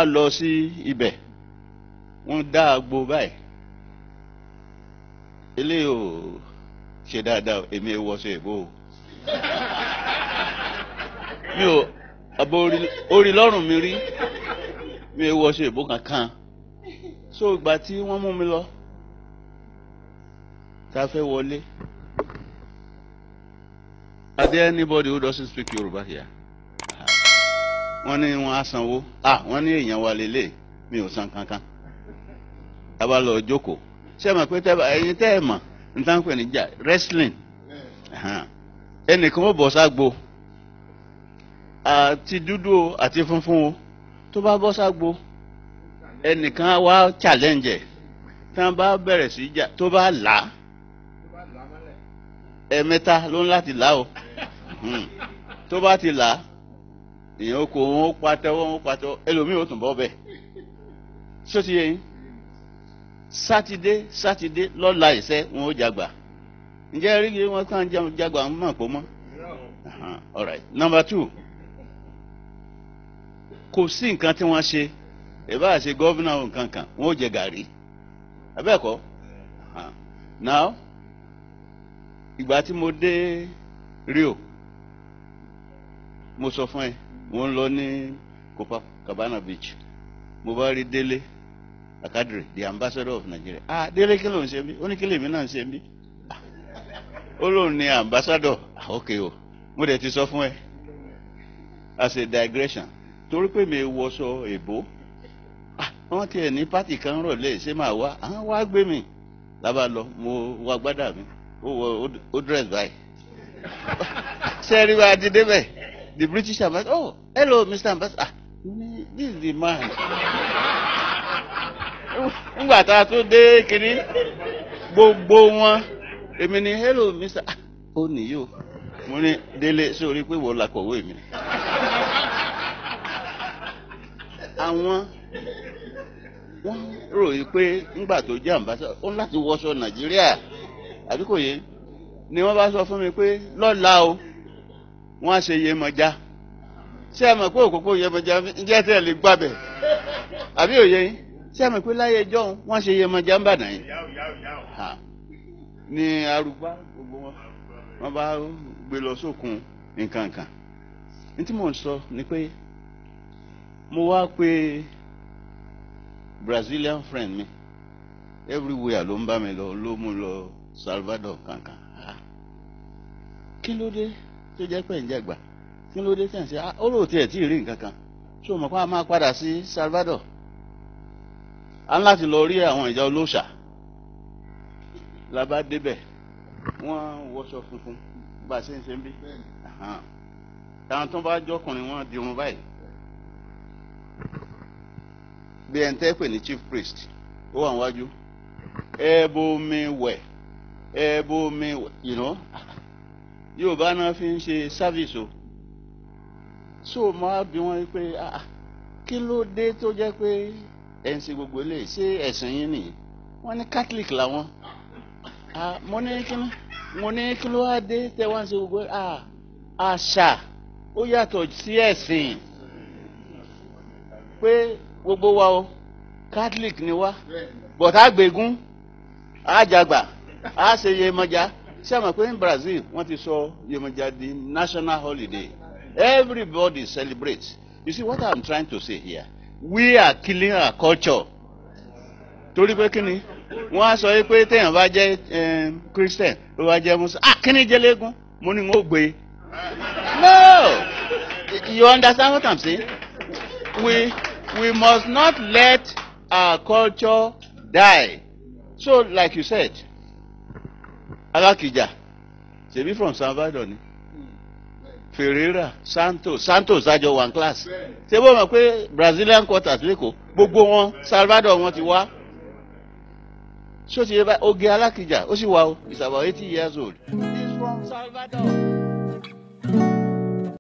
á lọ sí ibẹ̀ wọ́n dá agbo báyìí eléyìí ò ṣe dáadáa èmi ò wọṣọ ìbò mi ò àbò orí lọ́rùn mi rí mi ò wọṣọ ìbò kankan so ìgbà tí wọ́n mú mi lọ tá a fẹ́ wọlé. Are there anybody who doesn't speak Yoruba here? Wọ́n ní wọ́n á sanwó. Wọ́n ní èèyàn wa lélẹ̀ mi ò san kankan. A bá lọ jókòó. Ṣé ẹ mọ̀ pé ẹ̀yin tẹ́ ẹ mọ̀ n tá ń pè ní jà wrestling. Ẹnìkan ó bọ̀ ságbo. Àti dúdú o àti funfun o. Tó bá bọ́ ságbo. Ẹnìkan á wá challenge ẹ̀. Tí wọ́n bá bẹ̀rẹ̀ sí jà tó bá là á. Ẹ̀mẹ́ta ló ń láti là o. Tó bá ti là á. Èèyàn kò wọ́n pàtẹ́wọ́ ẹlòmíì ó tún bọ́ bẹ́ẹ̀. Ṣó ti yẹ yín? Sátidé lọ́la ìṣẹ́ wọn ó jagbà. Ǹjẹ́ rí i wọn kàn jagbà ń mọ̀ pọ̀ mọ́? All right. Number 2. Kò sí nǹkan tí wọ́n ṣe. Ìbá ṣe gọ́vùnà nǹkan kan wọ́n ó jẹ gàrí. Abẹ́ẹ̀kọ́? Now, ìgbà tí mo dé Rio, mo sọ fún ẹ. Mo ń lọ ní Copacabana Beach. Mo bá rí Délé Akadre, the ambassador of Nigeria. Délé kí ló ń ṣe bí? Ó ní kí lèmi náà ń ṣe bí? Ó lóun ní ambassador. Okay o. Mo dẹ̀ ti sọ fún ẹ. As a digression. Torí pé mi wọṣọ èbó. Wọ́n tiẹ̀ ní pátì kan rọ̀lẹ́ ṣé máa wá. Àwọn wá gbé mi. Lábàá lọ, mo wá gbádà mi. Ó dress by. Ṣé rí wa ti débẹ̀? The British ambassador, oh, hello, Mr. Ambassador. This is the man. Ngbà tá a tó dé kiri, gbogbo wọn, èmi ni hello, Mr. Ó nìyí o. Mo ní Délé sórí pé wọ́n la kọ̀wé mi. Àwọn wọ́n ròyìn pé ngbà tó jẹ́ ambassador, ó láti wọṣọ Nàìjíríà. Àbí kò yé? Ni wọ́n bá sọ fún mi pé lọ́la o. Wọ́n á ṣe Yemọja. Ṣé ẹ mọ̀ pé òkòkò Yemọja ǹjẹ́ tẹ́ lè gbàbẹ̀? Àbí òye yín? Ṣé ẹ mọ̀ pé láyé ẹjọ́ wọ́n ṣe Yemọja ń bàdàn yín? Ní arúgbá gbogbo wọn. Wọ́n bá gbé lọ sókun nǹkan kan. Ní tí mò ń sọ ni pé mo wá pé Brazilian friend mi everywhere ló ń bá mi lọ ló mú lọ Salvador kankan. Kí ló dé? Tó jẹ́ pé ń jẹ́gbà kí ló dé tẹ̀sí ó lóò tiẹ̀ tí ì rí nǹkan kan ṣó mọ̀ pé a máa padà sí Salvador a ń láti lọ rí àwọn ìjà olóòṣà la bá débẹ̀ wọ́n wọṣọ funfun bá a ṣe ń ṣe ń bí àwọn tó bá jọkùnrin wọn dirun báyìí bí ẹn tẹ́ pè ní chief priest ó wà níwájú ẹ bomi wẹ̀ you know. Yorùbá náà fi ń ṣe service o so máa bí wọ́n pé kí ló dé tó jẹ́ pé ẹ̀ ń ṣe gbogbo eléyìí ṣé ẹ̀sìn yín nìyí wọ́n ní Catholic làwọn mo ní kí ló wá dé tẹ́ wọ́n ń ṣe gbogbo àṣà ó yàtọ̀ sí ẹ̀sìn pé gbogbo wa o Catholic ni wá but àgbégún àjàgbà á ṣe Yemọja. Ṣé àmọ̀ pé ní Brazil wọ́n ti sọ Yemọja di national holiday. Everybody celebrates. You see what I'm trying to say here? We are killing our culture. Torí pé kíni? Wọ́n á sọ pé téèyàn bá jẹ́ Christian ló bá jẹ́ Muslim. Kíni jẹ́ léegun? Mo ní wọ́n gbé. No! You understand what I'm saying? We must not let our culture die. So like you said, Alákìjà ṣebí from Salvador ni Ferreira Santos àjọ one class ṣé bó mọ̀ pé Brazilian quarters lẹ́kọ̀ọ́ gbogbo wọn Salvador wọn ti wá ṣó ti yẹ bá Oge Alákìjà ó sì wà o he's about 80 years old he's from Salvador.